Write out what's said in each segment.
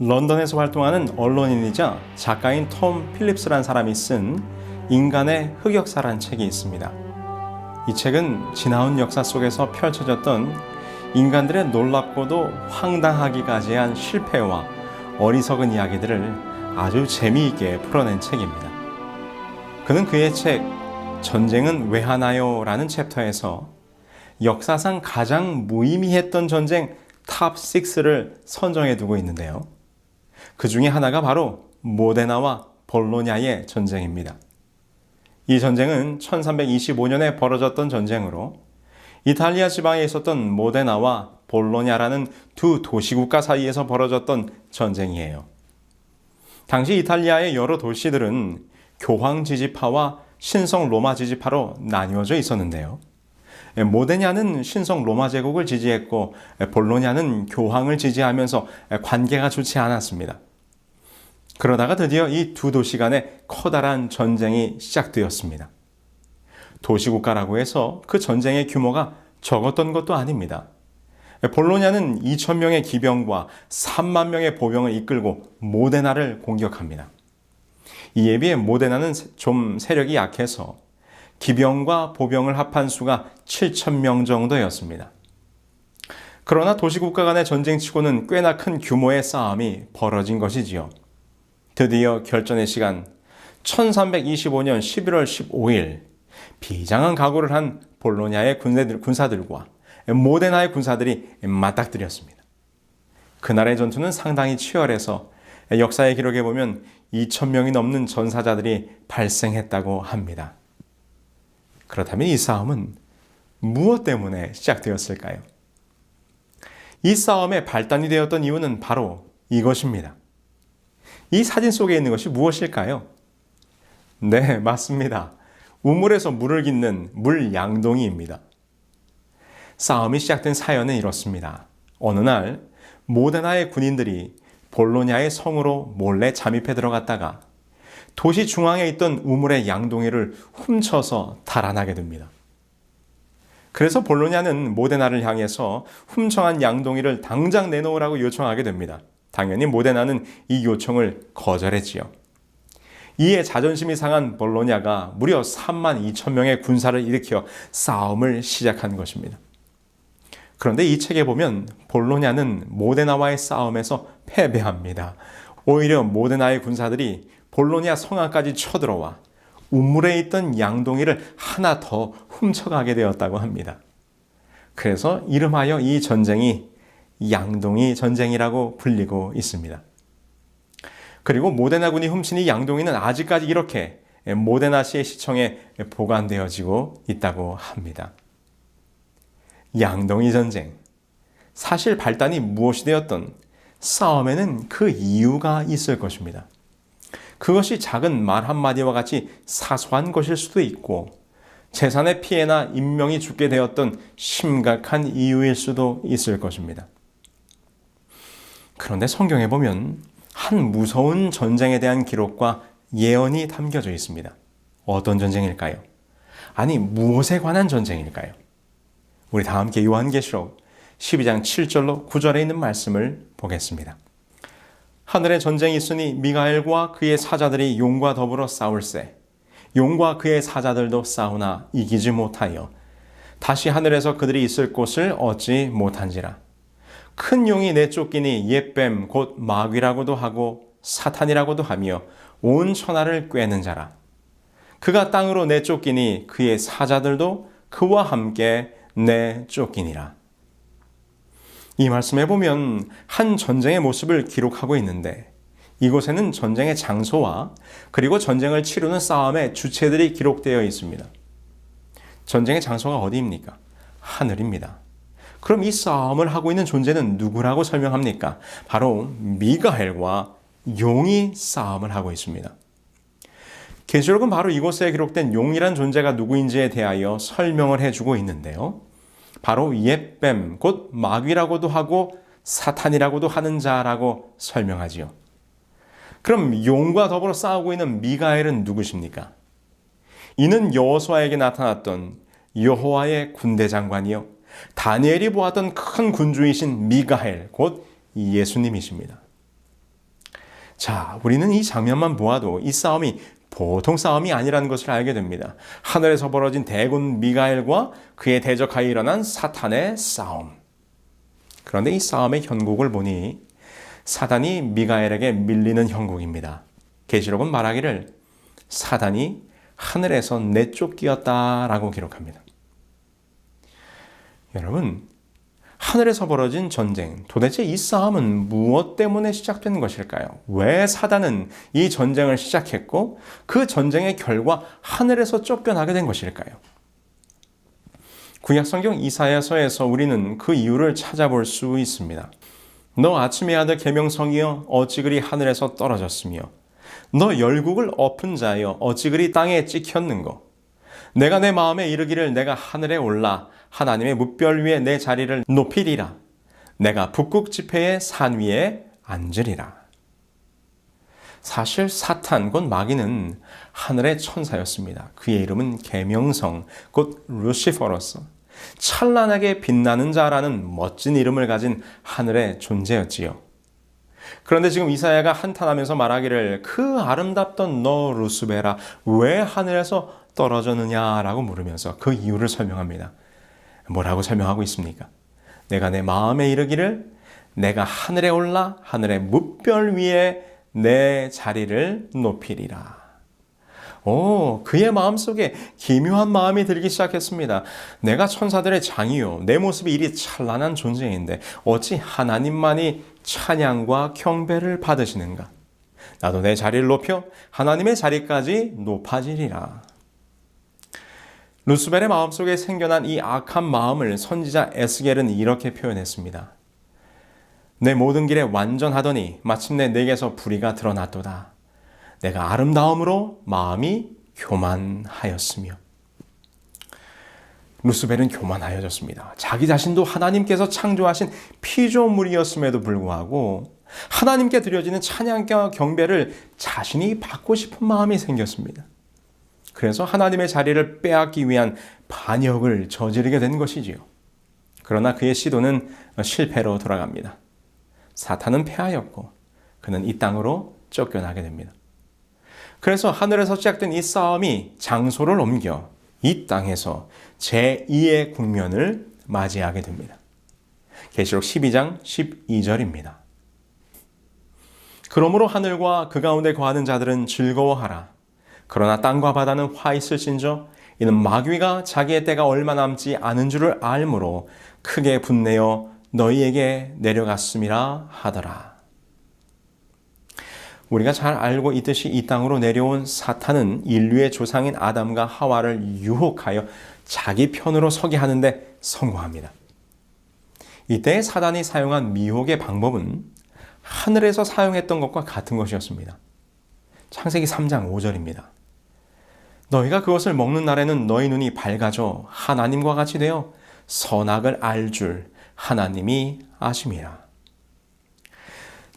런던에서 활동하는 언론인이자 작가인 톰 필립스라는 사람이 쓴 인간의 흑역사라는 책이 있습니다. 이 책은 지나온 역사 속에서 펼쳐졌던 인간들의 놀랍고도 황당하기까지 한 실패와 어리석은 이야기들을 아주 재미있게 풀어낸 책입니다. 그는 그의 책 전쟁은 왜 하나요? 라는 챕터에서 역사상 가장 무의미했던 전쟁 탑 6를 선정해 두고 있는데요. 그 중에 하나가 바로 모데나와 볼로냐의 전쟁입니다. 이 전쟁은 1325년에 벌어졌던 전쟁으로 이탈리아 지방에 있었던 모데나와 볼로냐라는 두 도시국가 사이에서 벌어졌던 전쟁이에요. 당시 이탈리아의 여러 도시들은 교황 지지파와 신성 로마 지지파로 나뉘어져 있었는데요. 모데냐는 신성 로마 제국을 지지했고 볼로냐는 교황을 지지하면서 관계가 좋지 않았습니다. 그러다가 드디어 이 두 도시 간에 커다란 전쟁이 시작되었습니다. 도시국가라고 해서 그 전쟁의 규모가 적었던 것도 아닙니다. 볼로냐는 2,000명의 기병과 3만 명의 보병을 이끌고 모데나를 공격합니다. 이에 비해 모데나는 좀 세력이 약해서 기병과 보병을 합한 수가 7,000명 정도였습니다. 그러나 도시국가 간의 전쟁치고는 꽤나 큰 규모의 싸움이 벌어진 것이지요. 드디어 결전의 시간, 1325년 11월 15일 비장한 각오를 한 볼로냐의 군사들과 모데나의 군사들이 맞닥뜨렸습니다. 그날의 전투는 상당히 치열해서 역사의 기록에 보면 2,000명이 넘는 전사자들이 발생했다고 합니다. 그렇다면 이 싸움은 무엇 때문에 시작되었을까요? 이 싸움의 발단이 되었던 이유는 바로 이것입니다. 이 사진 속에 있는 것이 무엇일까요? 네, 맞습니다. 우물에서 물을 깃는 물양동이입니다. 싸움이 시작된 사연은 이렇습니다. 어느 날 모데나의 군인들이 볼로냐의 성으로 몰래 잠입해 들어갔다가 도시 중앙에 있던 우물의 양동이를 훔쳐서 달아나게 됩니다. 그래서 볼로냐는 모데나를 향해서 훔쳐간 양동이를 당장 내놓으라고 요청하게 됩니다. 당연히 모데나는 이 요청을 거절했지요. 이에 자존심이 상한 볼로냐가 무려 3만 2천 명의 군사를 일으켜 싸움을 시작한 것입니다. 그런데 이 책에 보면 볼로냐는 모데나와의 싸움에서 패배합니다. 오히려 모데나의 군사들이 볼로냐 성안까지 쳐들어와 우물에 있던 양동이를 하나 더 훔쳐가게 되었다고 합니다. 그래서 이름하여 이 전쟁이 양동이 전쟁이라고 불리고 있습니다. 그리고 모데나군이 훔친 이 양동이는 아직까지 이렇게 모데나시의 시청에 보관되어지고 있다고 합니다. 양동이 전쟁. 사실 발단이 무엇이 되었던 싸움에는 그 이유가 있을 것입니다. 그것이 작은 말 한마디와 같이 사소한 것일 수도 있고 재산의 피해나 인명이 죽게 되었던 심각한 이유일 수도 있을 것입니다. 그런데 성경에 보면 한 무서운 전쟁에 대한 기록과 예언이 담겨져 있습니다. 어떤 전쟁일까요? 아니, 무엇에 관한 전쟁일까요? 우리 다 함께 요한계시록 12장 7절로 9절에 있는 말씀을 보겠습니다. 하늘에 전쟁이 있으니 미가엘과 그의 사자들이 용과 더불어 싸울세. 용과 그의 사자들도 싸우나 이기지 못하여 다시 하늘에서 그들이 있을 곳을 얻지 못한지라. 큰 용이 내쫓기니 옛뱀 곧 마귀라고도 하고 사탄이라고도 하며 온 천하를 꿰는 자라. 그가 땅으로 내쫓기니 그의 사자들도 그와 함께 내쫓기니라. 이 말씀에 보면 한 전쟁의 모습을 기록하고 있는데 이곳에는 전쟁의 장소와 그리고 전쟁을 치르는 싸움의 주체들이 기록되어 있습니다. 전쟁의 장소가 어디입니까? 하늘입니다. 그럼 이 싸움을 하고 있는 존재는 누구라고 설명합니까? 바로 미가엘과 용이 싸움을 하고 있습니다. 계시록은 바로 이곳에 기록된 용이란 존재가 누구인지에 대하여 설명을 해주고 있는데요. 바로 옛뱀, 곧 마귀라고도 하고 사탄이라고도 하는 자라고 설명하지요. 그럼 용과 더불어 싸우고 있는 미가엘은 누구십니까? 이는 여호수아에게 나타났던 여호와의 군대 장관이요 다니엘이 보았던 큰 군주이신 미가엘, 곧 예수님이십니다. 자, 우리는 이 장면만 보아도 이 싸움이 보통 싸움이 아니라는 것을 알게 됩니다. 하늘에서 벌어진 대군 미가엘과 그에 대적하여 일어난 사탄의 싸움. 그런데 이 싸움의 형국을 보니 사단이 미가엘에게 밀리는 형국입니다. 계시록은 말하기를 사단이 하늘에서 내쫓기었다라고 기록합니다. 여러분, 하늘에서 벌어진 전쟁, 도대체 이 싸움은 무엇 때문에 시작된 것일까요? 왜 사단은 이 전쟁을 시작했고 그 전쟁의 결과 하늘에서 쫓겨나게 된 것일까요? 구약성경 이사야서에서 우리는 그 이유를 찾아볼 수 있습니다. 너 아침의 아들 계명성이여 어찌 그리 하늘에서 떨어졌으며 너 열국을 엎은 자여 어찌 그리 땅에 찍혔는고 내가 내 마음에 이르기를 내가 하늘에 올라 하나님의 뭇별 위에 내 자리를 높이리라. 내가 북극 지폐의 산 위에 앉으리라. 사실 사탄 곧 마귀는 하늘의 천사였습니다. 그의 이름은 계명성 곧 루시퍼로서 찬란하게 빛나는 자라는 멋진 이름을 가진 하늘의 존재였지요. 그런데 지금 이사야가 한탄하면서 말하기를 그 아름답던 너 루스베라 왜 하늘에서 떨어졌느냐라고 물으면서 그 이유를 설명합니다. 뭐라고 설명하고 있습니까? 내가 내 마음에 이르기를 내가 하늘에 올라 하늘의 뭇별 위에 내 자리를 높이리라. 그의 마음속에 기묘한 마음이 들기 시작했습니다. 내가 천사들의 장이요 내 모습이 이리 찬란한 존재인데 어찌 하나님만이 찬양과 경배를 받으시는가? 나도 내 자리를 높여 하나님의 자리까지 높아지리라. 루스벨의 마음속에 생겨난 이 악한 마음을 선지자 에스겔은 이렇게 표현했습니다. 내 모든 길에 완전하더니 마침내 내게서 불의가 드러났도다. 내가 아름다움으로 마음이 교만하였으며. 루스벨은 교만하여졌습니다. 자기 자신도 하나님께서 창조하신 피조물이었음에도 불구하고 하나님께 드려지는 찬양과 경배를 자신이 받고 싶은 마음이 생겼습니다. 그래서 하나님의 자리를 빼앗기 위한 반역을 저지르게 된 것이지요. 그러나 그의 시도는 실패로 돌아갑니다. 사탄은 패하였고 그는 이 땅으로 쫓겨나게 됩니다. 그래서 하늘에서 시작된 이 싸움이 장소를 옮겨 이 땅에서 제2의 국면을 맞이하게 됩니다. 계시록 12장 12절입니다. 그러므로 하늘과 그 가운데 거하는 자들은 즐거워하라. 그러나 땅과 바다는 화 있을진저 이는 마귀가 자기의 때가 얼마 남지 않은 줄을 알므로 크게 분내어 너희에게 내려갔음이라 하더라. 우리가 잘 알고 있듯이 이 땅으로 내려온 사탄은 인류의 조상인 아담과 하와를 유혹하여 자기 편으로 서게 하는데 성공합니다. 이때 사단이 사용한 미혹의 방법은 하늘에서 사용했던 것과 같은 것이었습니다. 창세기 3장 5절입니다. 너희가 그것을 먹는 날에는 너희 눈이 밝아져 하나님과 같이 되어 선악을 알 줄 하나님이 아심이라.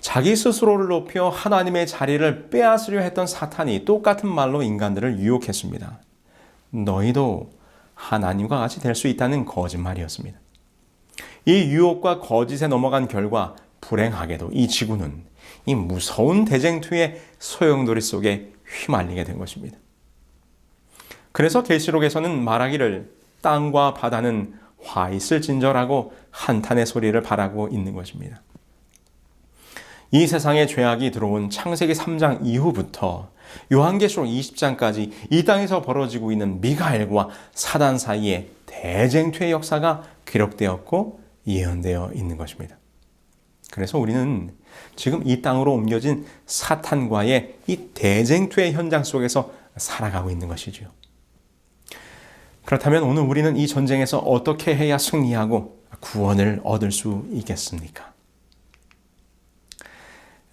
자기 스스로를 높여 하나님의 자리를 빼앗으려 했던 사탄이 똑같은 말로 인간들을 유혹했습니다. 너희도 하나님과 같이 될 수 있다는 거짓말이었습니다. 이 유혹과 거짓에 넘어간 결과 불행하게도 이 지구는 이 무서운 대쟁투의 소용돌이 속에 휘말리게 된 것입니다. 그래서 계시록에서는 말하기를 땅과 바다는 화 있을진저라고 한탄의 소리를 바라고 있는 것입니다. 이 세상에 죄악이 들어온 창세기 3장 이후부터 요한계시록 20장까지 이 땅에서 벌어지고 있는 미가엘과 사단 사이에 대쟁투의 역사가 기록되었고 예언되어 있는 것입니다. 그래서 우리는 지금 이 땅으로 옮겨진 사탄과의 이 대쟁투의 현장 속에서 살아가고 있는 것이지요. 그렇다면 오늘 우리는 이 전쟁에서 어떻게 해야 승리하고 구원을 얻을 수 있겠습니까?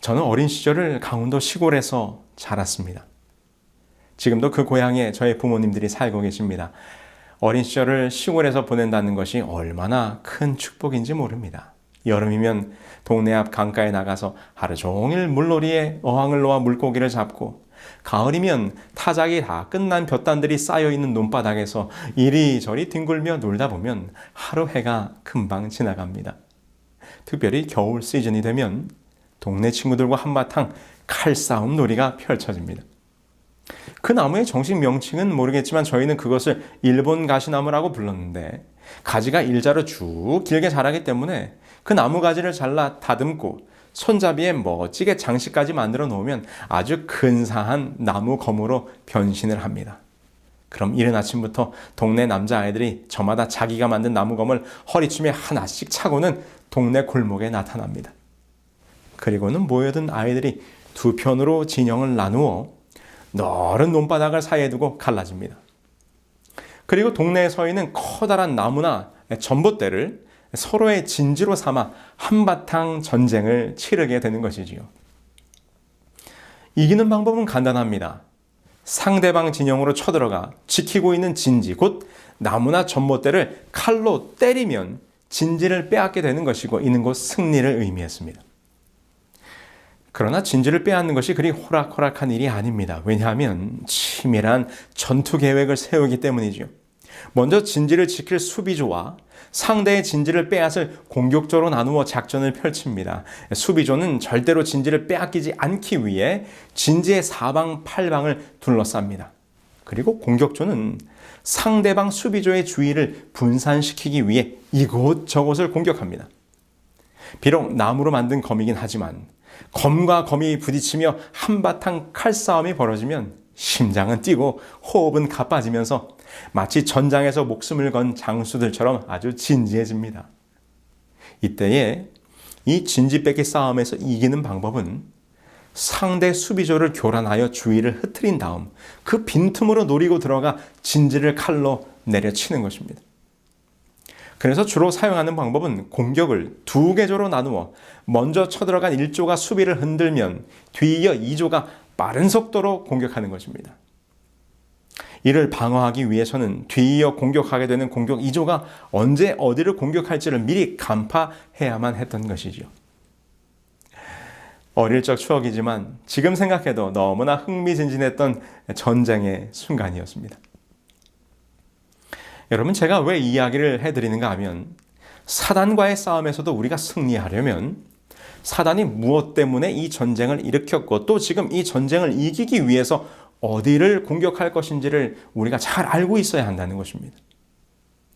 저는 어린 시절을 강원도 시골에서 자랐습니다. 지금도 그 고향에 저의 부모님들이 살고 계십니다. 어린 시절을 시골에서 보낸다는 것이 얼마나 큰 축복인지 모릅니다. 여름이면 동네 앞 강가에 나가서 하루 종일 물놀이에 어항을 놓아 물고기를 잡고, 가을이면 타작이 다 끝난 볕단들이 쌓여있는 논바닥에서 이리저리 뒹굴며 놀다 보면 하루 해가 금방 지나갑니다. 특별히 겨울 시즌이 되면 동네 친구들과 한바탕 칼싸움 놀이가 펼쳐집니다. 그 나무의 정식 명칭은 모르겠지만 저희는 그것을 일본 가시나무라고 불렀는데 가지가 일자로 쭉 길게 자라기 때문에 그 나무 가지를 잘라 다듬고 손잡이에 멋지게 장식까지 만들어 놓으면 아주 근사한 나무 검으로 변신을 합니다. 그럼 이른 아침부터 동네 남자아이들이 저마다 자기가 만든 나무검을 허리춤에 하나씩 차고는 동네 골목에 나타납니다. 그리고는 모여든 아이들이 두 편으로 진영을 나누어 넓은 논바닥을 사이에 두고 갈라집니다. 그리고 동네에 서 있는 커다란 나무나 전봇대를 서로의 진지로 삼아 한바탕 전쟁을 치르게 되는 것이지요. 이기는 방법은 간단합니다. 상대방 진영으로 쳐들어가 지키고 있는 진지, 곧 나무나 전봇대를 칼로 때리면 진지를 빼앗게 되는 것이고 이는 곧 승리를 의미했습니다. 그러나 진지를 빼앗는 것이 그리 호락호락한 일이 아닙니다. 왜냐하면 치밀한 전투 계획을 세우기 때문이죠. 먼저 진지를 지킬 수비조와 상대의 진지를 빼앗을 공격조로 나누어 작전을 펼칩니다. 수비조는 절대로 진지를 빼앗기지 않기 위해 진지의 사방팔방을 둘러쌉니다. 그리고 공격조는 상대방 수비조의 주의를 분산시키기 위해 이곳저곳을 공격합니다. 비록 나무로 만든 검이긴 하지만 검과 검이 부딪히며 한바탕 칼싸움이 벌어지면 심장은 뛰고 호흡은 가빠지면서 마치 전장에서 목숨을 건 장수들처럼 아주 진지해집니다. 이때에 이 진지뺏기 싸움에서 이기는 방법은 상대 수비조를 교란하여 주의를 흐트린 다음 그 빈틈으로 노리고 들어가 진지를 칼로 내려치는 것입니다. 그래서 주로 사용하는 방법은 공격을 두 개조로 나누어 먼저 쳐들어간 1조가 수비를 흔들면 뒤이어 2조가 빠른 속도로 공격하는 것입니다. 이를 방어하기 위해서는 뒤이어 공격하게 되는 공격 2조가 언제 어디를 공격할지를 미리 간파해야만 했던 것이죠. 어릴 적 추억이지만 지금 생각해도 너무나 흥미진진했던 전쟁의 순간이었습니다. 여러분, 제가 왜 이 이야기를 해드리는가 하면 사단과의 싸움에서도 우리가 승리하려면 사단이 무엇 때문에 이 전쟁을 일으켰고 또 지금 이 전쟁을 이기기 위해서 어디를 공격할 것인지를 우리가 잘 알고 있어야 한다는 것입니다.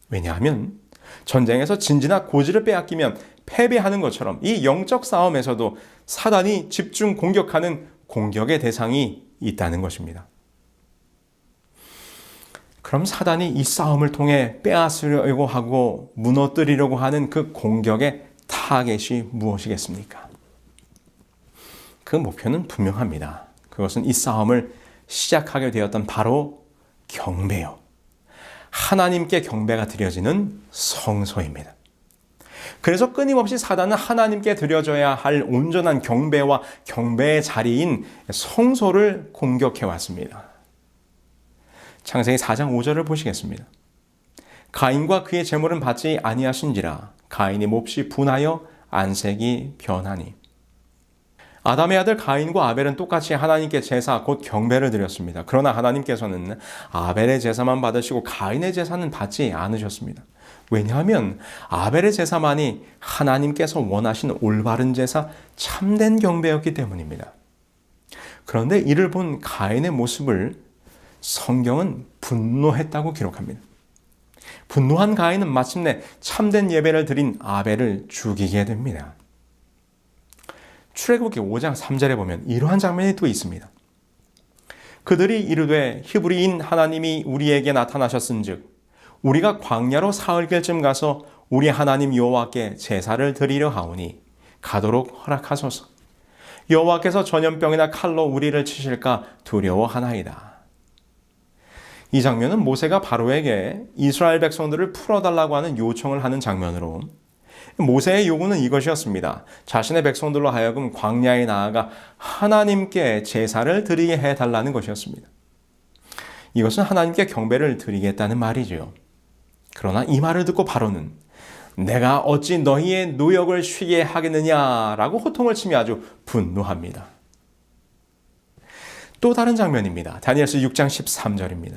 왜냐하면 전쟁에서 진지나 고지를 빼앗기면 패배하는 것처럼 이 영적 싸움에서도 사단이 집중 공격하는 공격의 대상이 있다는 것입니다. 그럼 사단이 이 싸움을 통해 빼앗으려고 하고 무너뜨리려고 하는 그 공격의 타겟이 무엇이겠습니까? 그 목표는 분명합니다. 그것은 이 싸움을 시작하게 되었던 바로 경배요. 하나님께 경배가 드려지는 성소입니다. 그래서 끊임없이 사단은 하나님께 드려져야 할 온전한 경배와 경배의 자리인 성소를 공격해 왔습니다. 창세기 4장 5절을 보시겠습니다. 가인과 그의 제물은 받지 아니하신지라 가인이 몹시 분하여 안색이 변하니. 아담의 아들 가인과 아벨은 똑같이 하나님께 제사 곧 경배를 드렸습니다. 그러나 하나님께서는 아벨의 제사만 받으시고 가인의 제사는 받지 않으셨습니다. 왜냐하면 아벨의 제사만이 하나님께서 원하신 올바른 제사, 참된 경배였기 때문입니다. 그런데 이를 본 가인의 모습을 성경은 분노했다고 기록합니다. 분노한 가인은 마침내 참된 예배를 드린 아벨을 죽이게 됩니다. 출애굽기 5장 3절에 보면 이러한 장면이 또 있습니다. 그들이 이르되 히브리인 하나님이 우리에게 나타나셨은즉 우리가 광야로 사흘길쯤 가서 우리 하나님 여호와께 제사를 드리려 하오니 가도록 허락하소서. 여호와께서 전염병이나 칼로 우리를 치실까 두려워하나이다. 이 장면은 모세가 바로에게 이스라엘 백성들을 풀어달라고 하는 요청을 하는 장면으로 모세의 요구는 이것이었습니다. 자신의 백성들로 하여금 광야에 나아가 하나님께 제사를 드리게 해달라는 것이었습니다. 이것은 하나님께 경배를 드리겠다는 말이죠. 그러나 이 말을 듣고 바로는 내가 어찌 너희의 노역을 쉬게 하겠느냐라고 호통을 치며 아주 분노합니다. 또 다른 장면입니다. 다니엘서 6장 13절입니다.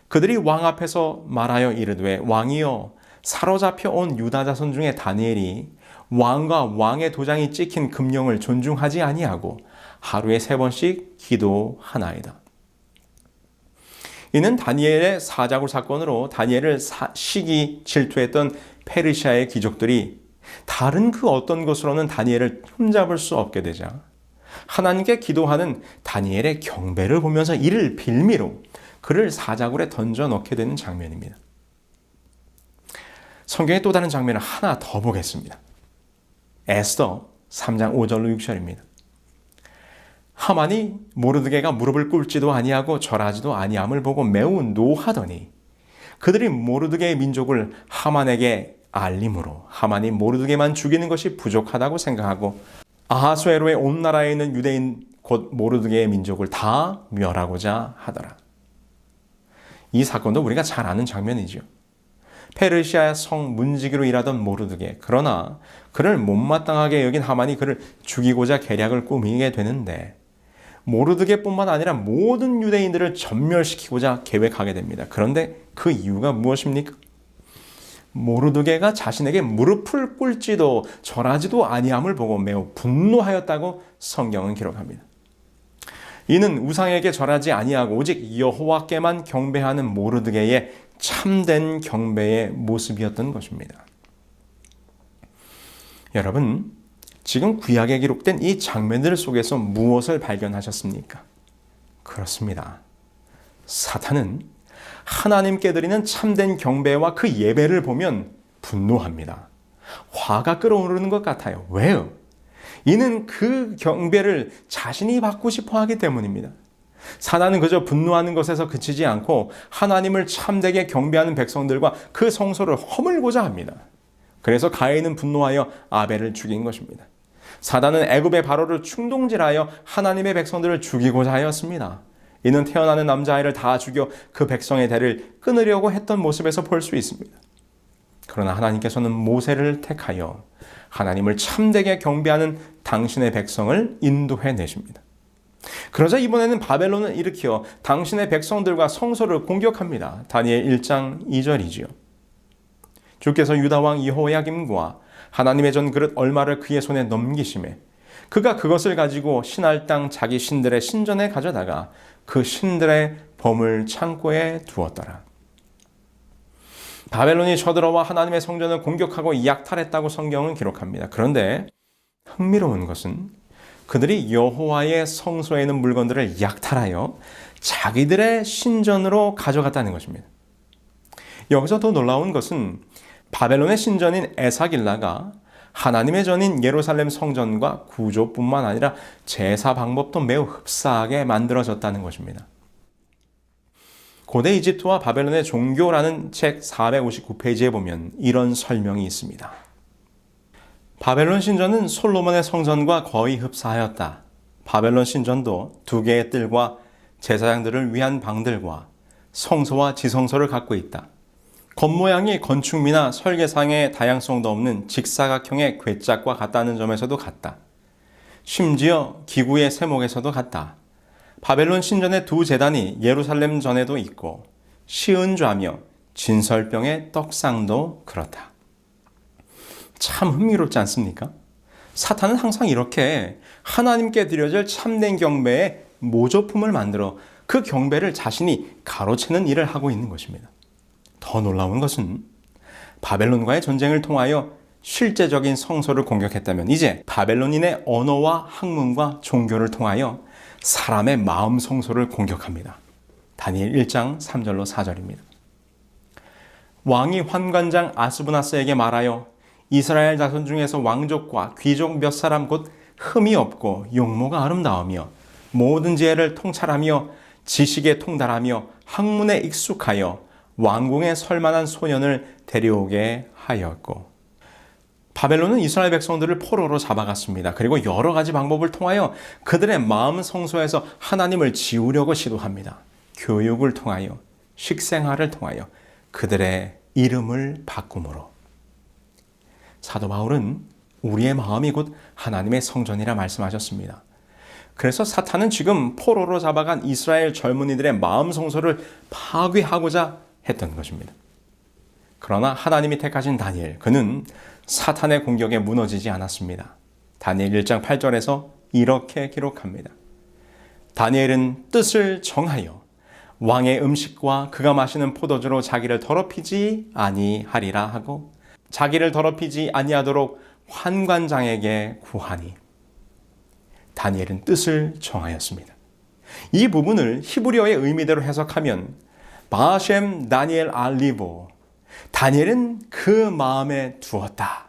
그들이 왕 앞에서 말하여 이르되 왕이여 사로잡혀 온 유다 자손 중에 다니엘이 왕과 왕의 도장이 찍힌 금령을 존중하지 아니하고 하루에 3번씩 기도하나이다. 이는 다니엘의 사자굴 사건으로 다니엘을 시기 질투했던 페르시아의 귀족들이 다른 그 어떤 것으로는 다니엘을 흠잡을 수 없게 되자 하나님께 기도하는 다니엘의 경배를 보면서 이를 빌미로 그를 사자굴에 던져 넣게 되는 장면입니다. 성경의 또 다른 장면을 하나 더 보겠습니다. 에스더 3장 5절로 6절입니다. 하만이 모르드게가 무릎을 꿇지도 아니하고 절하지도 아니함을 보고 매우 노하더니 그들이 모르드게의 민족을 하만에게 알림으로 하만이 모르드게만 죽이는 것이 부족하다고 생각하고 아하수에로의 온 나라에 있는 유대인 곧 모르드게의 민족을 다 멸하고자 하더라. 이 사건도 우리가 잘 아는 장면이죠. 페르시아 성 문지기로 일하던 모르드게, 그러나 그를 못마땅하게 여긴 하만이 그를 죽이고자 계략을 꾸미게 되는데 모르드게뿐만 아니라 모든 유대인들을 전멸시키고자 계획하게 됩니다. 그런데 그 이유가 무엇입니까? 모르드게가 자신에게 무릎을 꿇지도 절하지도 아니함을 보고 매우 분노하였다고 성경은 기록합니다. 이는 우상에게 절하지 아니하고 오직 여호와께만 경배하는 모르드게의 참된 경배의 모습이었던 것입니다. 여러분, 지금 구약에 기록된 이 장면들 속에서 무엇을 발견하셨습니까? 그렇습니다. 사탄은 하나님께 드리는 참된 경배와 그 예배를 보면 분노합니다. 화가 끓어오르는 것 같아요. 왜요? 이는 그 경배를 자신이 받고 싶어 하기 때문입니다. 사단은 그저 분노하는 것에서 그치지 않고 하나님을 참되게 경배하는 백성들과 그 성소를 허물고자 합니다. 그래서 가인은 분노하여 아벨을 죽인 것입니다. 사단은 애굽의 바로를 충동질하여 하나님의 백성들을 죽이고자 하였습니다. 이는 태어나는 남자아이를 다 죽여 그 백성의 대를 끊으려고 했던 모습에서 볼 수 있습니다. 그러나 하나님께서는 모세를 택하여 하나님을 참되게 경배하는 당신의 백성을 인도해 내십니다. 그러자 이번에는 바벨론을 일으켜 당신의 백성들과 성소를 공격합니다. 다니엘 1장 2절이지요. 주께서 유다 왕 여호야김과 하나님의 전 그릇 얼마를 그의 손에 넘기심에 그가 그것을 가지고 신할 땅 자기 신들의 신전에 가져다가 그 신들의 보물 창고에 두었더라. 바벨론이 쳐들어와 하나님의 성전을 공격하고 약탈했다고 성경은 기록합니다. 그런데 흥미로운 것은 그들이 여호와의 성소에 있는 물건들을 약탈하여 자기들의 신전으로 가져갔다는 것입니다. 여기서 더 놀라운 것은 바벨론의 신전인 에사길라가 하나님의 전인 예루살렘 성전과 구조뿐만 아니라 제사 방법도 매우 흡사하게 만들어졌다는 것입니다. 고대 이집트와 바벨론의 종교라는 책 459페이지에 보면 이런 설명이 있습니다. 바벨론 신전은 솔로몬의 성전과 거의 흡사하였다. 바벨론 신전도 2개의 뜰과 제사장들을 위한 방들과 성소와 지성소를 갖고 있다. 겉모양이 건축미나 설계상의 다양성도 없는 직사각형의 궤짝과 같다는 점에서도 같다. 심지어 기구의 세목에서도 같다. 바벨론 신전의 2제단이 예루살렘 전에도 있고 시은좌며 진설병의 떡상도 그렇다. 참 흥미롭지 않습니까? 사탄은 항상 이렇게 하나님께 드려질 참된 경배의 모조품을 만들어 그 경배를 자신이 가로채는 일을 하고 있는 것입니다. 더 놀라운 것은 바벨론과의 전쟁을 통하여 실제적인 성소를 공격했다면 이제 바벨론인의 언어와 학문과 종교를 통하여 사람의 마음 성소를 공격합니다. 다니엘 1장 3절로 4절입니다. 왕이 환관장 아스부나스에게 말하여 이스라엘 자손 중에서 왕족과 귀족 몇 사람 곧 흠이 없고 용모가 아름다우며 모든 지혜를 통찰하며 지식에 통달하며 학문에 익숙하여 왕궁에 설만한 소년을 데려오게 하였고, 바벨론은 이스라엘 백성들을 포로로 잡아갔습니다. 그리고 여러 가지 방법을 통하여 그들의 마음 성소에서 하나님을 지우려고 시도합니다. 교육을 통하여, 식생활을 통하여 그들의 이름을 바꿈으로. 사도 바울은 우리의 마음이 곧 하나님의 성전이라 말씀하셨습니다. 그래서 사탄은 지금 포로로 잡아간 이스라엘 젊은이들의 마음 성소를 파괴하고자 했던 것입니다. 그러나 하나님이 택하신 다니엘, 그는 사탄의 공격에 무너지지 않았습니다. 다니엘 1장 8절에서 이렇게 기록합니다. 다니엘은 뜻을 정하여 왕의 음식과 그가 마시는 포도주로 자기를 더럽히지 아니하리라 하고 자기를 더럽히지 아니하도록 환관장에게 구하니. 다니엘은 뜻을 정하였습니다. 이 부분을 히브리어의 의미대로 해석하면 바셈 다니엘 알리보, 다니엘은 그 마음에 두었다.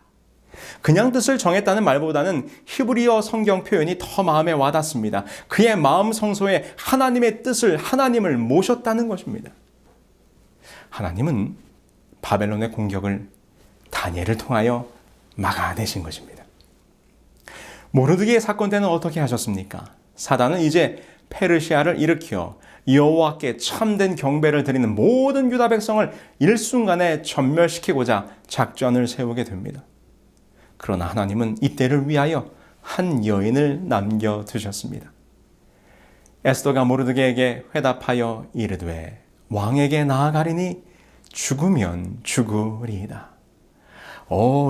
그냥 뜻을 정했다는 말보다는 히브리어 성경 표현이 더 마음에 와닿습니다. 그의 마음 성소에 하나님의 뜻을, 하나님을 모셨다는 것입니다. 하나님은 바벨론의 공격을 다니엘을 통하여 막아내신 것입니다. 모르드게의 사건 때는 어떻게 하셨습니까? 사단은 이제 페르시아를 일으켜 여호와께 참된 경배를 드리는 모든 유다 백성을 일순간에 전멸시키고자 작전을 세우게 됩니다. 그러나 하나님은 이때를 위하여 한 여인을 남겨두셨습니다. 에스더가 모르드게에게 회답하여 이르되 왕에게 나아가리니 죽으면 죽으리이다.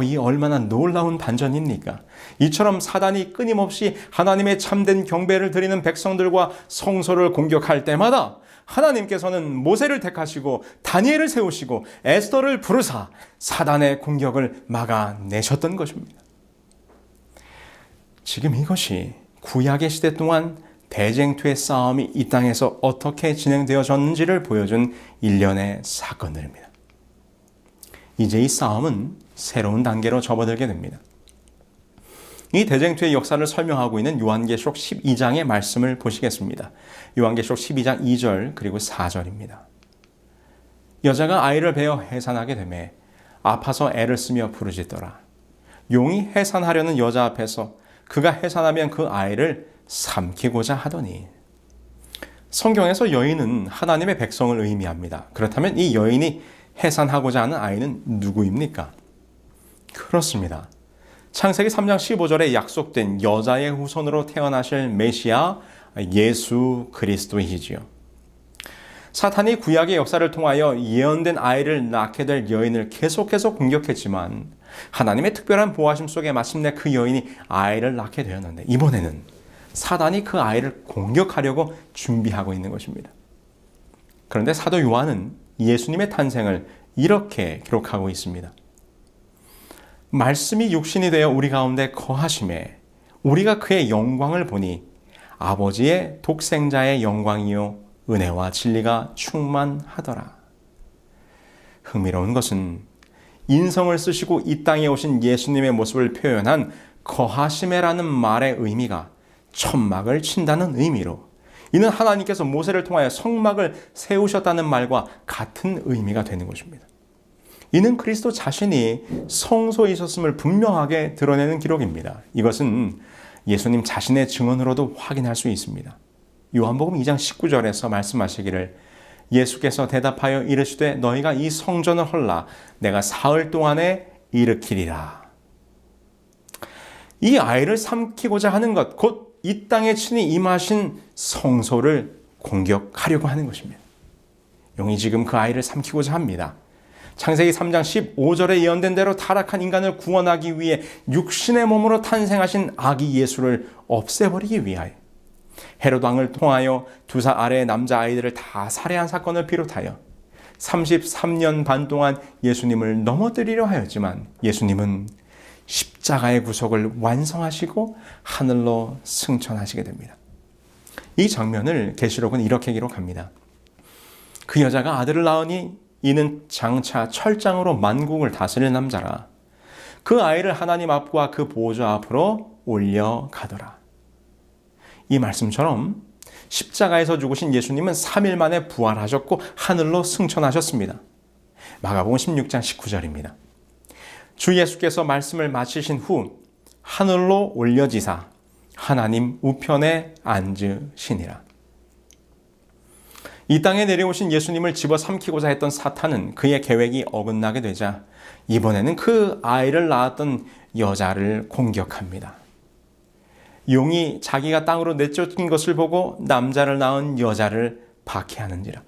이 얼마나 놀라운 반전입니까? 이처럼 사단이 끊임없이 하나님의 참된 경배를 드리는 백성들과 성소를 공격할 때마다 하나님께서는 모세를 택하시고 다니엘을 세우시고 에스더를 부르사 사단의 공격을 막아내셨던 것입니다. 지금 이것이 구약의 시대 동안 대쟁투의 싸움이 이 땅에서 어떻게 진행되어졌는지를 보여준 일련의 사건들입니다. 이제 이 싸움은 새로운 단계로 접어들게 됩니다. 이 대쟁투의 역사를 설명하고 있는 요한계시록 12장의 말씀을 보시겠습니다. 요한계시록 12장 2절 그리고 4절입니다. 여자가 아이를 베어 해산하게 되매 아파서 애를 쓰며 부르짖더라. 용이 해산하려는 여자 앞에서 그가 해산하면 그 아이를 삼키고자 하더니. 성경에서 여인은 하나님의 백성을 의미합니다. 그렇다면 이 여인이 해산하고자 하는 아이는 누구입니까? 그렇습니다. 창세기 3장 15절에 약속된 여자의 후손으로 태어나실 메시아 예수 그리스도이시지요. 사탄이 구약의 역사를 통하여 예언된 아이를 낳게 될 여인을 계속해서 공격했지만 하나님의 특별한 보호하심 속에 마침내 그 여인이 아이를 낳게 되었는데 이번에는 사단이 그 아이를 공격하려고 준비하고 있는 것입니다. 그런데 사도 요한은 예수님의 탄생을 이렇게 기록하고 있습니다. 말씀이 육신이 되어 우리 가운데 거하심에 우리가 그의 영광을 보니 아버지의 독생자의 영광이요 은혜와 진리가 충만하더라. 흥미로운 것은 인성을 쓰시고 이 땅에 오신 예수님의 모습을 표현한 거하심에라는 말의 의미가 천막을 친다는 의미로 이는 하나님께서 모세를 통하여 성막을 세우셨다는 말과 같은 의미가 되는 것입니다. 이는 그리스도 자신이 성소에 있었음을 분명하게 드러내는 기록입니다. 이것은 예수님 자신의 증언으로도 확인할 수 있습니다. 요한복음 2장 19절에서 말씀하시기를 예수께서 대답하여 이르시되 너희가 이 성전을 헐라 내가 사흘 동안에 일으키리라. 이 아이를 삼키고자 하는 것, 곧 이 땅에 친히 임하신 성소를 공격하려고 하는 것입니다. 용이 지금 그 아이를 삼키고자 합니다. 창세기 3장 15절에 예언된 대로 타락한 인간을 구원하기 위해 육신의 몸으로 탄생하신 아기 예수를 없애버리기 위하여 헤롯 왕을 통하여 두사 아래의 남자아이들을 다 살해한 사건을 비롯하여 33년 반 동안 예수님을 넘어뜨리려 하였지만 예수님은 십자가의 구속을 완성하시고 하늘로 승천하시게 됩니다. 이 장면을 계시록은 이렇게 기록합니다. 그 여자가 아들을 낳으니 이는 장차 철장으로 만국을 다스릴 남자라. 그 아이를 하나님 앞과 그 보좌 앞으로 올려가더라. 이 말씀처럼 십자가에서 죽으신 예수님은 3일 만에 부활하셨고 하늘로 승천하셨습니다. 마가복음 16장 19절입니다. 주 예수께서 말씀을 마치신 후 하늘로 올려지사 하나님 우편에 앉으시니라. 이 땅에 내려오신 예수님을 집어삼키고자 했던 사탄은 그의 계획이 어긋나게 되자 이번에는 그 아이를 낳았던 여자를 공격합니다. 용이 자기가 땅으로 내쫓긴 것을 보고 남자를 낳은 여자를 박해하는지라.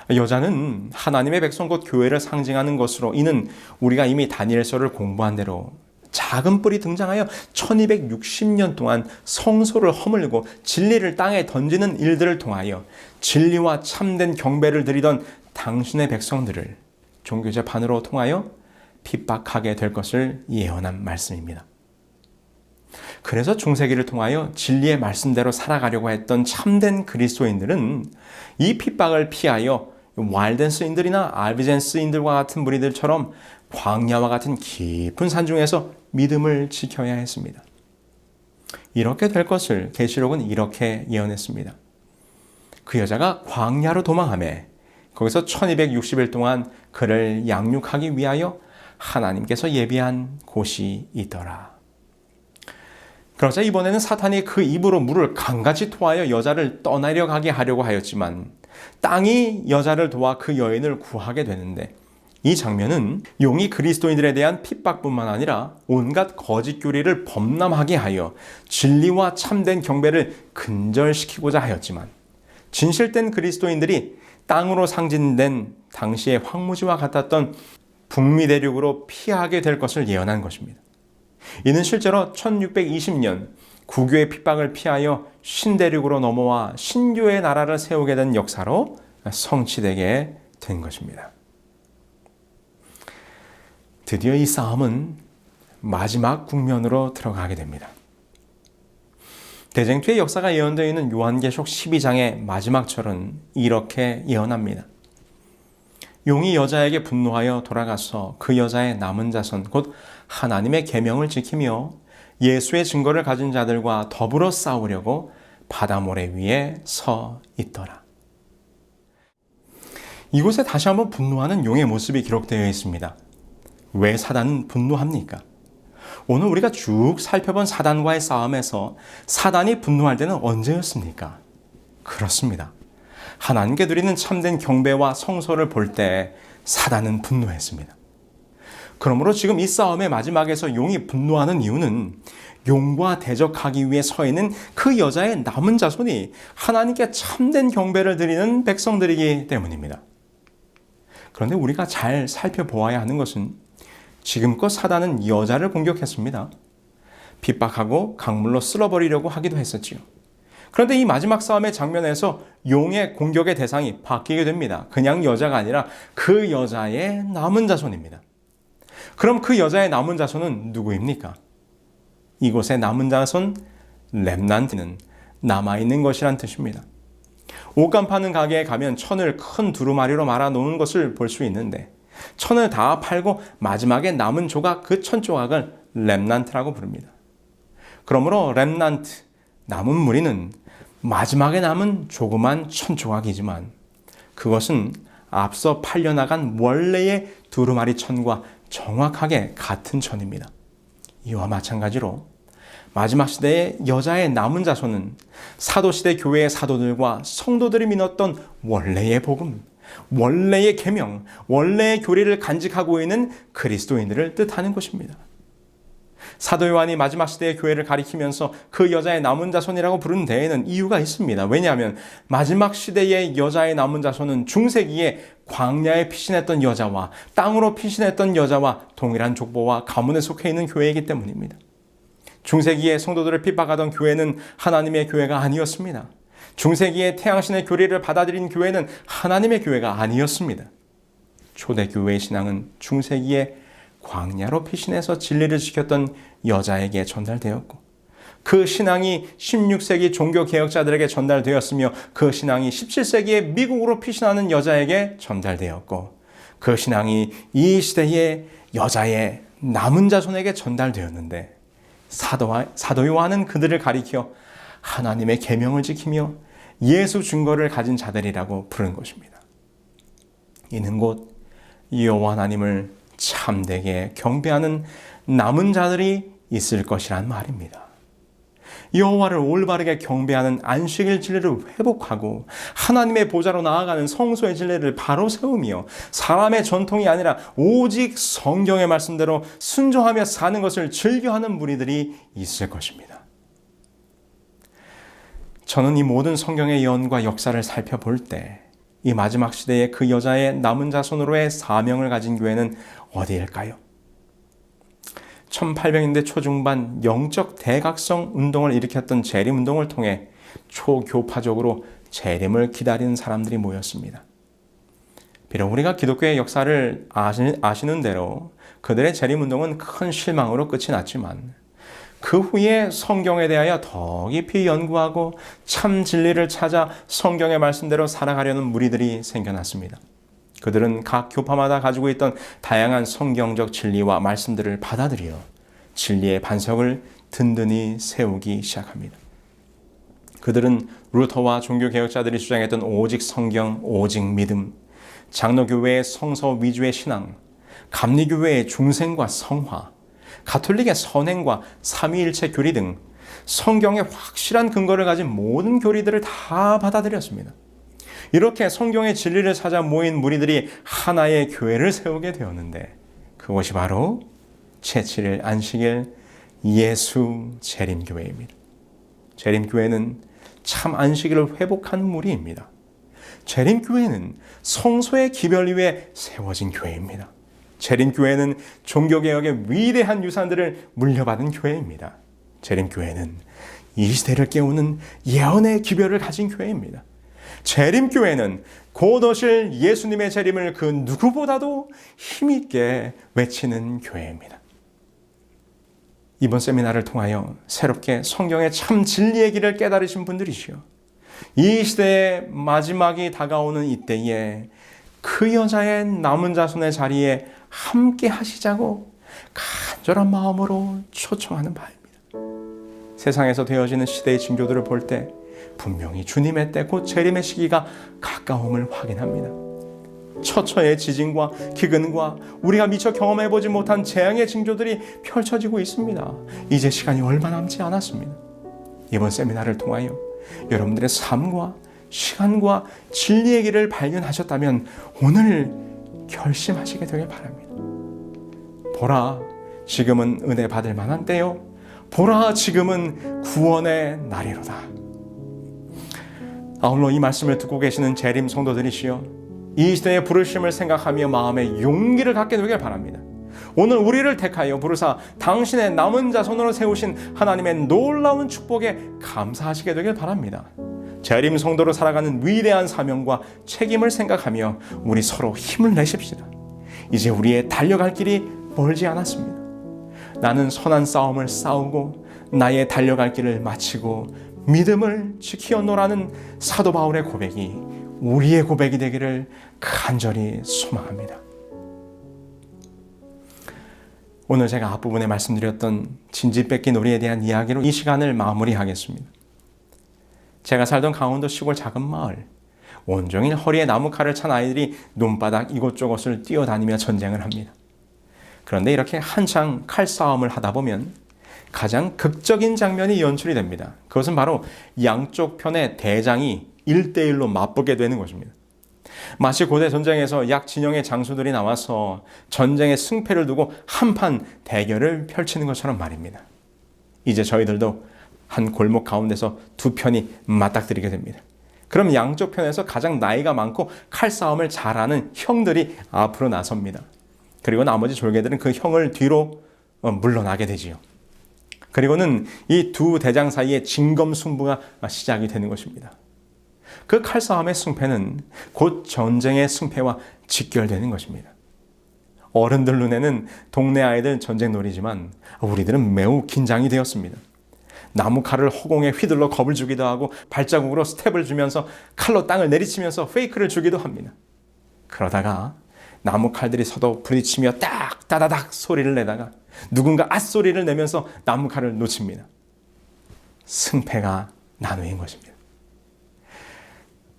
여자는 하나님의 백성 곧 교회를 상징하는 것으로, 이는 우리가 이미 다니엘서를 공부한 대로 작은 뿔이 등장하여 1260년 동안 성소를 허물고 진리를 땅에 던지는 일들을 통하여 진리와 참된 경배를 드리던 당신의 백성들을 종교재판으로 통하여 핍박하게 될 것을 예언한 말씀입니다. 그래서 중세기를 통하여 진리의 말씀대로 살아가려고 했던 참된 그리스도인들은 이 핍박을 피하여 왈덴스인들이나 알비젠스인들과 같은 무리들처럼 광야와 같은 깊은 산중에서 믿음을 지켜야 했습니다. 이렇게 될 것을 계시록은 이렇게 예언했습니다. 그 여자가 광야로 도망하매 거기서 1260일 동안 그를 양육하기 위하여 하나님께서 예비한 곳이 있더라. 그러자 이번에는 사탄이 그 입으로 물을 강같이 토하여 여자를 떠나려 가게 하려고 하였지만 땅이 여자를 도와 그 여인을 구하게 되는데, 이 장면은 용이 그리스도인들에 대한 핍박뿐만 아니라 온갖 거짓 교리를 범람하게 하여 진리와 참된 경배를 근절시키고자 하였지만, 진실된 그리스도인들이 땅으로 상징된 당시의 황무지와 같았던 북미 대륙으로 피하게 될 것을 예언한 것입니다. 이는 실제로 1620년 구교의 핍박을 피하여 신대륙으로 넘어와 신교의 나라를 세우게 된 역사로 성취되게 된 것입니다. 드디어 이 싸움은 마지막 국면으로 들어가게 됩니다. 대쟁투의 역사가 예언되어 있는 요한계시록 12장의 마지막 절은 이렇게 예언합니다. 용이 여자에게 분노하여 돌아가서 그 여자의 남은 자손 곧 하나님의 계명을 지키며 예수의 증거를 가진 자들과 더불어 싸우려고 바다 모래 위에 서 있더라. 이곳에 다시 한번 분노하는 용의 모습이 기록되어 있습니다. 왜 사단은 분노합니까? 오늘 우리가 쭉 살펴본 사단과의 싸움에서 사단이 분노할 때는 언제였습니까? 그렇습니다. 하나님께 드리는 참된 경배와 성소를 볼 때 사단은 분노했습니다. 그러므로 지금 이 싸움의 마지막에서 용이 분노하는 이유는 용과 대적하기 위해 서 있는 그 여자의 남은 자손이 하나님께 참된 경배를 드리는 백성들이기 때문입니다. 그런데 우리가 잘 살펴보아야 하는 것은 지금껏 사단은 여자를 공격했습니다. 핍박하고 강물로 쓸어버리려고 하기도 했었지요. 그런데 이 마지막 싸움의 장면에서 용의 공격의 대상이 바뀌게 됩니다. 그냥 여자가 아니라 그 여자의 남은 자손입니다. 그럼 그 여자의 남은 자손은 누구입니까? 이곳의 남은 자손, 렘난트는 남아있는 것이란 뜻입니다. 옷감 파는 가게에 가면 천을 큰 두루마리로 말아 놓은 것을 볼 수 있는데, 천을 다 팔고 마지막에 남은 조각, 그 천 조각을 렘난트라고 부릅니다. 그러므로 렘난트, 남은 무리는 마지막에 남은 조그만 천 조각이지만 그것은 앞서 팔려나간 원래의 두루마리 천과 정확하게 같은 천입니다. 이와 마찬가지로 마지막 시대의 여자의 남은 자손은 사도시대 교회의 사도들과 성도들이 믿었던 원래의 복음, 원래의 계명, 원래의 교리를 간직하고 있는 그리스도인들을 뜻하는 것입니다. 사도 요한이 마지막 시대의 교회를 가리키면서 그 여자의 남은 자손이라고 부른 데에는 이유가 있습니다. 왜냐하면 마지막 시대의 여자의 남은 자손은 중세기에 광야에 피신했던 여자와 땅으로 피신했던 여자와 동일한 족보와 가문에 속해 있는 교회이기 때문입니다. 중세기에 성도들을 핍박하던 교회는 하나님의 교회가 아니었습니다. 중세기에 태양신의 교리를 받아들인 교회는 하나님의 교회가 아니었습니다. 초대교회의 신앙은 중세기에 광야로 피신해서 진리를 지켰던 여자에게 전달되었고, 그 신앙이 16세기 종교개혁자들에게 전달되었으며 그 신앙이 17세기에 미국으로 피신하는 여자에게 전달되었고, 그 신앙이 이 시대의 여자의 남은 자손에게 전달되었는데, 사도 요한은 그들을 가리켜 하나님의 계명을 지키며 예수 증거를 가진 자들이라고 부른 것입니다. 이는 곧 여호와 하나님을 참되게 경배하는 남은 자들이 있을 것이란 말입니다. 여호와를 올바르게 경배하는 안식일 진리를 회복하고 하나님의 보좌로 나아가는 성소의 진리를 바로 세우며 사람의 전통이 아니라 오직 성경의 말씀대로 순종하며 사는 것을 즐겨하는 무리들이 있을 것입니다. 저는 이 모든 성경의 예언과 역사를 살펴볼 때 이 마지막 시대에 그 여자의 남은 자손으로의 사명을 가진 교회는 어디일까요? 1800년대 초중반 영적 대각성 운동을 일으켰던 재림운동을 통해 초교파적으로 재림을 기다리는 사람들이 모였습니다. 비록 우리가 기독교의 역사를 아시는 대로 그들의 재림운동은 큰 실망으로 끝이 났지만 그 후에 성경에 대하여 더 깊이 연구하고 참 진리를 찾아 성경의 말씀대로 살아가려는 무리들이 생겨났습니다. 그들은 각 교파마다 가지고 있던 다양한 성경적 진리와 말씀들을 받아들여 진리의 반석을 든든히 세우기 시작합니다. 그들은 루터와 종교개혁자들이 주장했던 오직 성경, 오직 믿음, 장로교회의 성서 위주의 신앙, 감리교회의 중생과 성화, 가톨릭의 선행과 삼위일체 교리 등 성경의 확실한 근거를 가진 모든 교리들을 다 받아들였습니다. 이렇게 성경의 진리를 찾아 모인 무리들이 하나의 교회를 세우게 되었는데 그것이 바로 제7일 안식일 예수 재림교회입니다. 재림교회는 참 안식일을 회복한 무리입니다. 재림교회는 성소의 기별 위에 세워진 교회입니다. 재림교회는 종교개혁의 위대한 유산들을 물려받은 교회입니다. 재림교회는 이 시대를 깨우는 예언의 기별을 가진 교회입니다. 재림교회는 곧 오실 예수님의 재림을 그 누구보다도 힘있게 외치는 교회입니다. 이번 세미나를 통하여 새롭게 성경의 참 진리의 길을 깨달으신 분들이시여, 이 시대의 마지막이 다가오는 이때에 그 여자의 남은 자손의 자리에 함께 하시자고 간절한 마음으로 초청하는 바입니다. 세상에서 되어지는 시대의 징조들을 볼 때 분명히 주님의 때 곧 재림의 시기가 가까움을 확인합니다. 처처의 지진과 기근과 우리가 미처 경험해보지 못한 재앙의 징조들이 펼쳐지고 있습니다. 이제 시간이 얼마 남지 않았습니다. 이번 세미나를 통하여 여러분들의 삶과 시간과 진리의 길을 발견하셨다면 오늘 결심하시게 되길 바랍니다. 보라, 지금은 은혜 받을 만한 때요. 보라, 지금은 구원의 날이로다. 아울러 이 말씀을 듣고 계시는 재림 성도들이시여, 이 시대의 부르심을 생각하며 마음의 용기를 갖게 되길 바랍니다. 오늘 우리를 택하여 부르사 당신의 남은 자손으로 세우신 하나님의 놀라운 축복에 감사하시게 되길 바랍니다. 재림 성도로 살아가는 위대한 사명과 책임을 생각하며 우리 서로 힘을 내십시다. 이제 우리의 달려갈 길이 멀지 않았습니다. 나는 선한 싸움을 싸우고 나의 달려갈 길을 마치고 믿음을 지키었노라는 사도 바울의 고백이 우리의 고백이 되기를 간절히 소망합니다. 오늘 제가 앞부분에 말씀드렸던 진지 뺏기 놀이에 대한 이야기로 이 시간을 마무리하겠습니다. 제가 살던 강원도 시골 작은 마을, 온종일 허리에 나무칼을 찬 아이들이 논바닥 이곳저곳을 뛰어다니며 전쟁을 합니다. 그런데 이렇게 한창 칼싸움을 하다 보면 가장 극적인 장면이 연출이 됩니다. 그것은 바로 양쪽 편의 대장이 1대1로 맞붙게 되는 것입니다. 마치 고대 전쟁에서 약 진영의 장수들이 나와서 전쟁의 승패를 두고 한판 대결을 펼치는 것처럼 말입니다. 이제 저희들도 한 골목 가운데서 두 편이 맞닥뜨리게 됩니다. 그럼 양쪽 편에서 가장 나이가 많고 칼싸움을 잘하는 형들이 앞으로 나섭니다. 그리고 나머지 졸개들은 그 형을 뒤로 물러나게 되지요. 그리고는 이 두 대장 사이에 진검승부가 시작이 되는 것입니다. 그 칼싸움의 승패는 곧 전쟁의 승패와 직결되는 것입니다. 어른들 눈에는 동네 아이들 전쟁놀이지만 우리들은 매우 긴장이 되었습니다. 나무칼을 허공에 휘둘러 겁을 주기도 하고 발자국으로 스텝을 주면서 칼로 땅을 내리치면서 페이크를 주기도 합니다. 그러다가 나무칼들이 서로 부딪히며 딱 따다닥 소리를 내다가 누군가 앗 소리를 내면서 나무칼을 놓칩니다. 승패가 나누인 것입니다.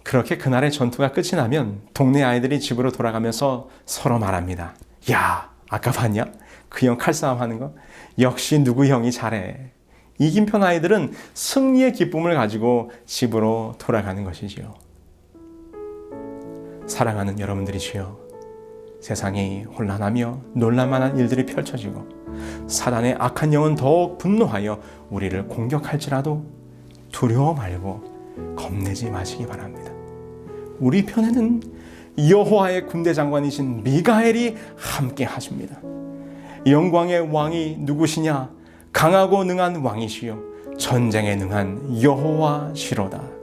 그렇게 그날의 전투가 끝이 나면 동네 아이들이 집으로 돌아가면서 서로 말합니다. 야, 아까 봤냐? 그 형 칼싸움 하는 거? 역시 누구 형이 잘해. 이긴 편 아이들은 승리의 기쁨을 가지고 집으로 돌아가는 것이지요. 사랑하는 여러분들이시여, 세상이 혼란하며 놀랄만한 일들이 펼쳐지고 사단의 악한 영은 더욱 분노하여 우리를 공격할지라도 두려워 말고 겁내지 마시기 바랍니다. 우리 편에는 여호와의 군대 장관이신 미가엘이 함께 하십니다. 영광의 왕이 누구시냐? 강하고 능한 왕이시요 전쟁에 능한 여호와시로다.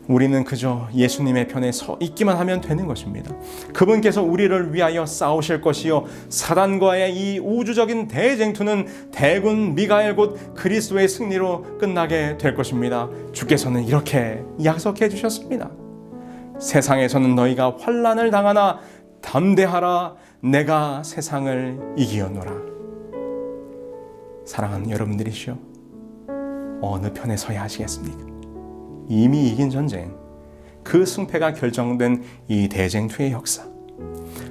우리는 그저 예수님의 편에 서 있기만 하면 되는 것입니다. 그분께서 우리를 위하여 싸우실 것이요 사단과의 이 우주적인 대쟁투는 대군 미가엘 곧 그리스도의 승리로 끝나게 될 것입니다. 주께서는 이렇게 약속해 주셨습니다. 세상에서는 너희가 환난을 당하나 담대하라, 내가 세상을 이기었노라. 사랑하는 여러분들이시여, 어느 편에 서야 하시겠습니까? 이미 이긴 전쟁, 그 승패가 결정된 이 대쟁투의 역사,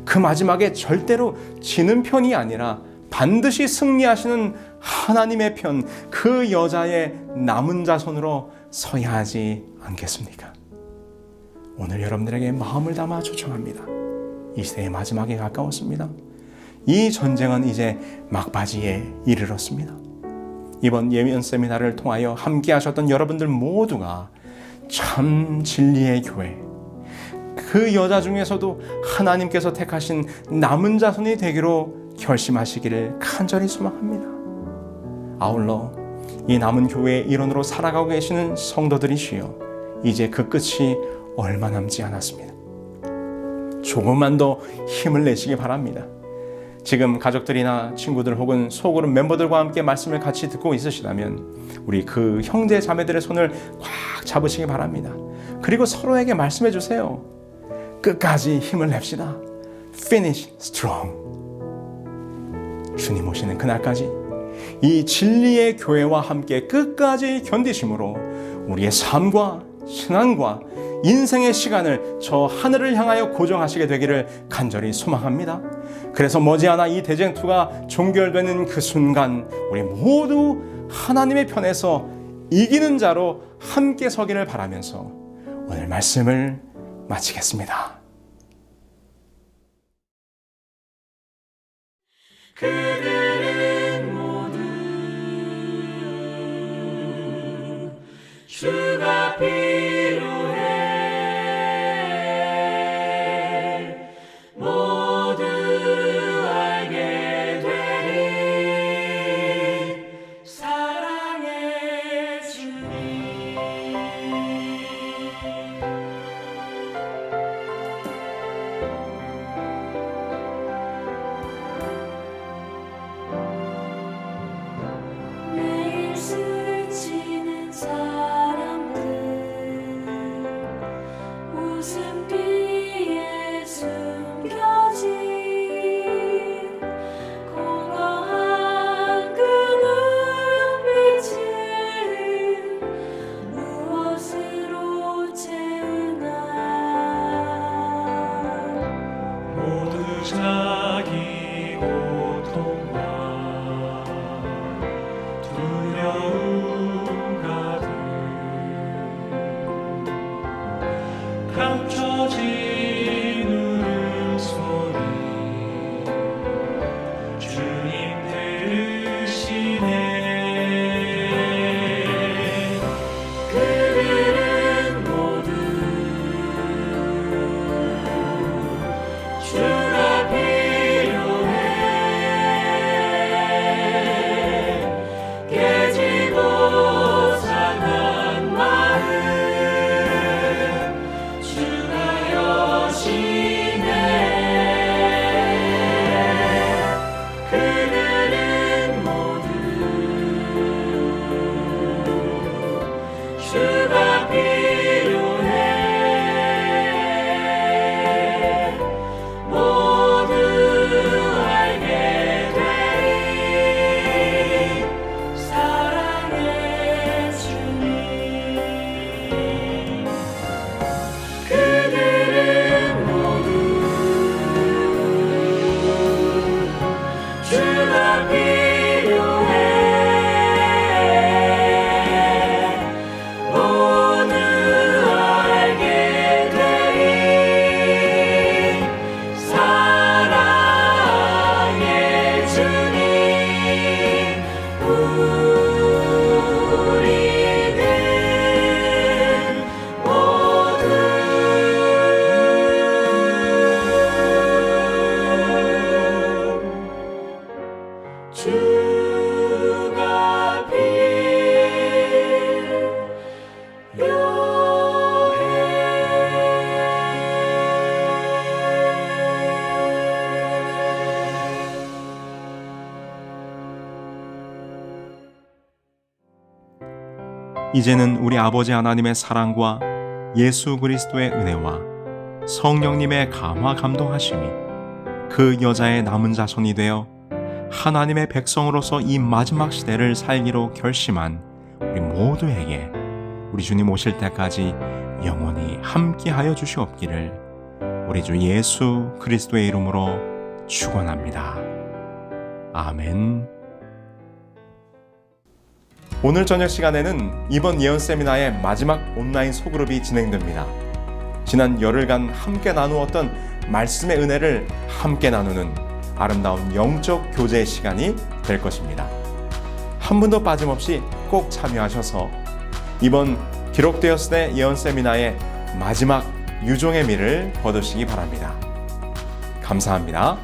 그 마지막에 절대로 지는 편이 아니라 반드시 승리하시는 하나님의 편, 그 여자의 남은 자손으로 서야 하지 않겠습니까? 오늘 여러분들에게 마음을 담아 초청합니다. 이 시대의 마지막에 가까웠습니다. 이 전쟁은 이제 막바지에 이르렀습니다. 이번 예언 세미나를 통하여 함께 하셨던 여러분들 모두가 참 진리의 교회, 그 여자 중에서도 하나님께서 택하신 남은 자손이 되기로 결심하시기를 간절히 소망합니다. 아울러 이 남은 교회의 일원으로 살아가고 계시는 성도들이시여, 이제 그 끝이 얼마 남지 않았습니다. 조금만 더 힘을 내시기 바랍니다. 지금 가족들이나 친구들 혹은 소그룹 멤버들과 함께 말씀을 같이 듣고 있으시다면 우리 그 형제 자매들의 손을 꽉 잡으시기 바랍니다. 그리고 서로에게 말씀해 주세요. 끝까지 힘을 냅시다. Finish strong. 주님 오시는 그날까지 이 진리의 교회와 함께 끝까지 견디심으로 우리의 삶과 신앙과 인생의 시간을 저 하늘을 향하여 고정하시게 되기를 간절히 소망합니다. 그래서 머지않아 이 대쟁투가 종결되는 그 순간 우리 모두 하나님의 편에서 이기는 자로 함께 서기를 바라면서 오늘 말씀을 마치겠습니다. 그들은 모두 주가 필요해. 모두 알게 되리 사랑의 주님. 매일 술을 치는 사람들 이제는 우리 아버지 하나님의 사랑과 예수 그리스도의 은혜와 성령님의 감화 감동하심이 그 여자의 남은 자손이 되어 하나님의 백성으로서 이 마지막 시대를 살기로 결심한 우리 모두에게 우리 주님 오실 때까지 영원히 함께하여 주시옵기를 우리 주 예수 그리스도의 이름으로 축원합니다. 아멘. 오늘 저녁 시간에는 이번 예언 세미나의 마지막 온라인 소그룹이 진행됩니다. 지난 열흘간 함께 나누었던 말씀의 은혜를 함께 나누는 아름다운 영적 교제의 시간이 될 것입니다. 한 분도 빠짐없이 꼭 참여하셔서 이번 기록되었을 때 예언 세미나의 마지막 유종의 미를 거두시기 바랍니다. 감사합니다.